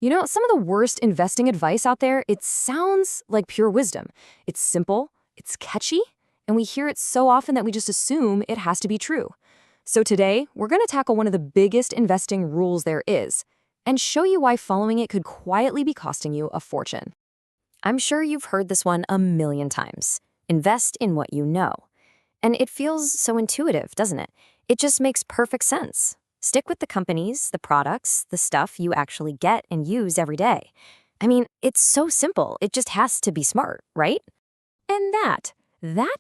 You know, some of the worst investing advice out there, it sounds like pure wisdom. It's simple, it's catchy, and we hear it so often that we just assume it has to be true. So today, we're going to tackle one of the biggest investing rules there is and show you why following it could quietly be costing you a fortune. I'm sure you've heard this one a million times. Invest in what you know. And it feels so intuitive, doesn't it? It just makes perfect sense. Stick with the companies, the products, the stuff you actually get and use every day. I mean, it's so simple. It just has to be smart, right? And that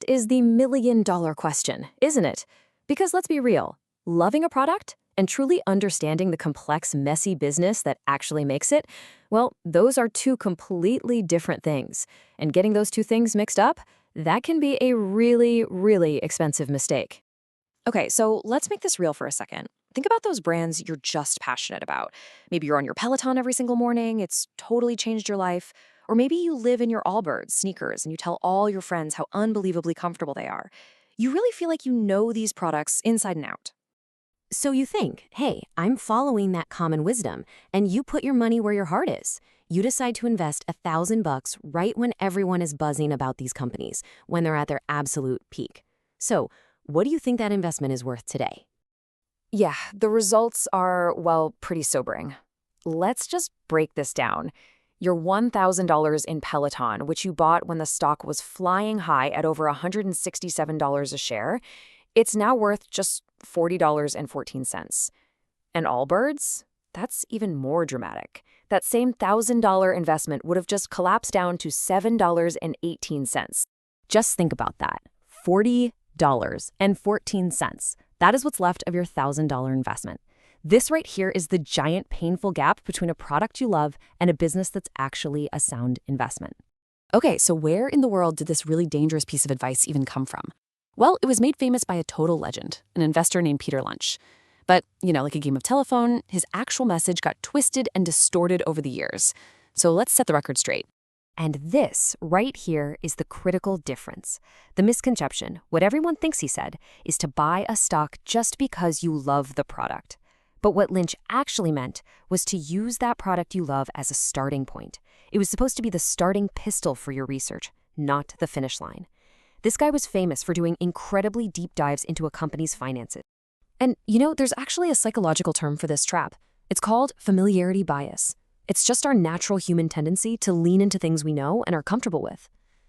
is the million-dollar question, isn't it? Because let's be real, loving a product and truly understanding the complex, messy business that actually makes it, well, those are two completely different things. And getting those two things mixed up, that can be a really, really expensive mistake. Okay, so let's make this real for a second. Think about those brands you're just passionate about. Maybe you're on your Peloton every single morning, it's totally changed your life. Or maybe you live in your Allbirds sneakers and you tell all your friends how unbelievably comfortable they are. You really feel like you know these products inside and out. So you think, hey, I'm following that common wisdom, and you put your money where your heart is. You decide to invest $1,000 right when everyone is buzzing about these companies, when they're at their absolute peak. So, what do you think that investment is worth today? Yeah, the results are, well, pretty sobering. Let's just break this down. Your $1,000 in Peloton, which you bought when the stock was flying high at over $167 a share, it's now worth just $40.14. And Allbirds? That's even more dramatic. That same $1,000 investment would have just collapsed down to $7.18. Just think about that. $40.14. That is what's left of your $1,000 investment. This right here is the giant, painful gap between a product you love and a business that's actually a sound investment. Okay, so where in the world did this really dangerous piece of advice even come from? Well, it was made famous by a total legend, an investor named Peter Lunch. But, like a game of telephone, his actual message got twisted and distorted over the years. So let's set the record straight. And this right here is the critical difference. The misconception, what everyone thinks he said, is to buy a stock just because you love the product. But what Lynch actually meant was to use that product you love as a starting point. It was supposed to be the starting pistol for your research, not the finish line. This guy was famous for doing incredibly deep dives into a company's finances. And, there's actually a psychological term for this trap. It's called familiarity bias. It's just our natural human tendency to lean into things we know and are comfortable with.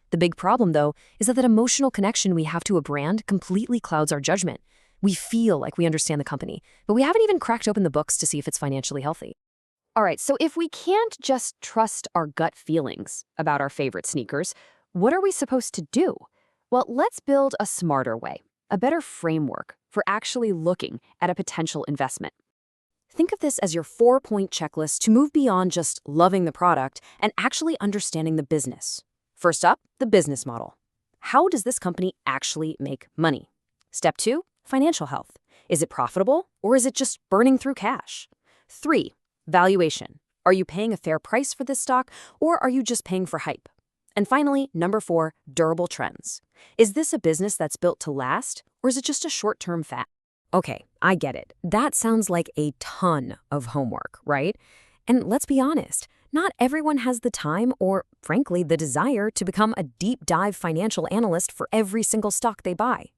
The big problem, though, is that emotional connection we have to a brand completely clouds our judgment. We feel like we understand the company, but we haven't even cracked open the books to see if it's financially healthy. All right, so if we can't just trust our gut feelings about our favorite sneakers, what are we supposed to do? Well, let's build a smarter way, a better framework for actually looking at a potential investment. Think of this as your 4-point checklist to move beyond just loving the product and actually understanding the business. First up, the business model. How does this company actually make money? Step 2, financial health. Is it profitable or is it just burning through cash? 3, valuation. Are you paying a fair price for this stock or are you just paying for hype? And finally, number 4, durable trends. Is this a business that's built to last or is it just a short-term fad? Okay, I get it. That sounds like a ton of homework, right? And let's be honest, not everyone has the time or, frankly, the desire to become a deep dive financial analyst for every single stock they buy.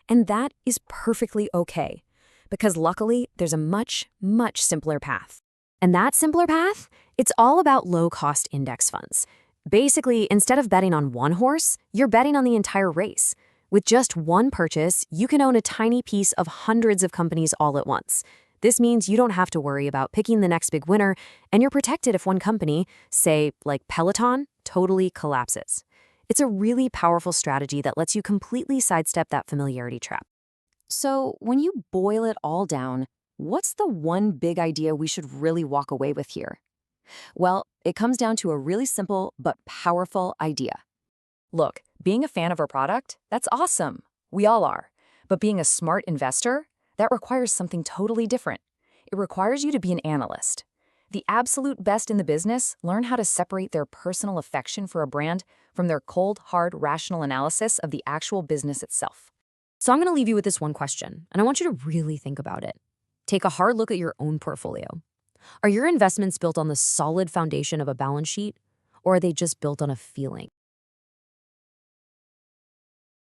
And that is perfectly okay, because luckily, there's a much, much simpler path. And that simpler path? It's all about low-cost index funds. Basically, instead of betting on one horse, you're betting on the entire race. With just one purchase, you can own a tiny piece of hundreds of companies all at once. This means you don't have to worry about picking the next big winner, and you're protected if one company, say like Peloton, totally collapses. It's a really powerful strategy that lets you completely sidestep that familiarity trap. So when you boil it all down, what's the one big idea we should really walk away with here? Well, it comes down to a really simple but powerful idea. Look, being a fan of our product, that's awesome. We all are. But being a smart investor, that requires something totally different. It requires you to be an analyst. The absolute best in the business learn how to separate their personal affection for a brand from their cold, hard, rational analysis of the actual business itself. So I'm going to leave you with this one question, and I want you to really think about it. Take a hard look at your own portfolio. Are your investments built on the solid foundation of a balance sheet, or are they just built on a feeling?